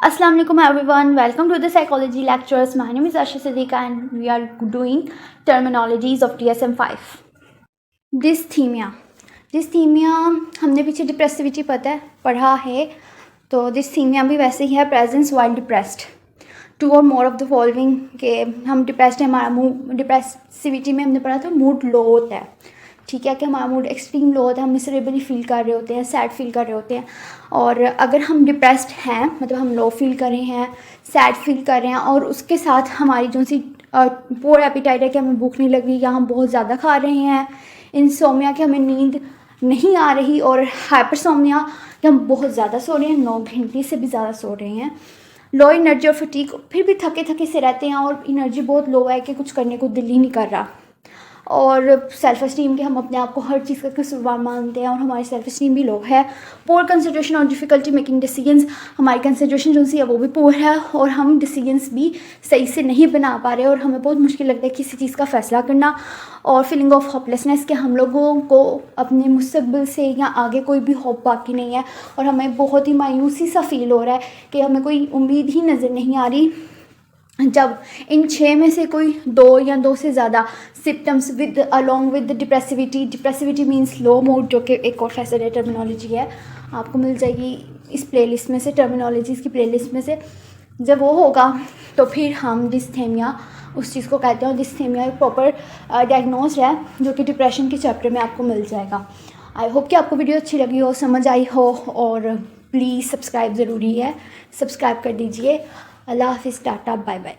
Assalamu alaikum everyone, welcome to the psychology lectures. My name is Asha Siddiqa and we are doing terminologies of DSM-5. Dysthymia. Dysthymia हमने पीछे डिप्रेसिविटी पढ़ा है, तो dysthymia भी वैसे ही है, प्रेजेंस वाइल डिप्रेस्ड। टू और मोर ऑफ द फॉलोइंग के हम डिप्रेस्ड है, हमारा मूड डिप्रेसिविटी में हमने पढ़ा था मूड लो होता है, ठीक है, कि हमारा मूड एक्सट्रीम लो होता है, हम मिसरेबली फील कर रहे होते हैं, सैड फील कर रहे होते हैं। और अगर हम डिप्रेस्ड हैं, मतलब हम लो फील कर रहे हैं, सैड फील कर रहे हैं और उसके साथ हमारी जो सी पोर एपिटाइट है कि हमें भूख नहीं लग रही या हम बहुत ज़्यादा खा रहे हैं, इंसोमिया कि हमें नींद नहीं आ रही, और हाइपरसोमिया कि हम बहुत ज़्यादा सो रहे हैं, 9 घंटे से भी ज़्यादा सो रहे हैं, लो एनर्जी और फटीग, फिर भी थके थके से रहते हैं और एनर्जी बहुत लो है कि कुछ करने को दिल ही नहीं कर रहा, और सेल्फ इस्टीम के हम अपने आप को हर चीज़ का कसूरवार मानते हैं और हमारी सेल्फ इस्टीम भी लो है। पोर कंसंट्रेशन और डिफ़िकल्टी मेकिंग डिसीजंस, हमारी कंसंट्रेशन जो सी है वो भी पोर है और हम डिसीजंस भी सही से नहीं बना पा रहे और हमें बहुत मुश्किल लगता है किसी चीज़ का फ़ैसला करना। और फीलिंग ऑफ होपलेसनेस कि हम लोगों को अपने मुस्तकबिल से या आगे कोई भी होप बाकी नहीं है और हमें बहुत ही मायूसी सा फील हो रहा है कि हमें कोई उम्मीद ही नज़र नहीं आ रही। जब इन 6 में से कोई 2 या 2 से ज़्यादा symptoms with along with depressivity means low mood, जो कि एक और फैसिनेटिंग टर्मिनोलॉजी है, आपको मिल जाएगी इस प्लेलिस्ट में से, टर्मिनोलॉजीज़ की प्लेलिस्ट में से। जब वो होगा तो फिर हम डिस्थीमिया उस चीज़ को कहते हैं, और डिस्थीमिया एक प्रॉपर डायग्नोज है जो कि डिप्रेशन के चैप्टर में आपको मिल जाएगा। आई होप कि आपको वीडियो अच्छी लगी हो, समझ आई हो, और प्लीज़ सब्सक्राइब ज़रूरी है, सब्सक्राइब कर दीजिए। अल्लाह हाफिज़, टाटा, बाय बाय।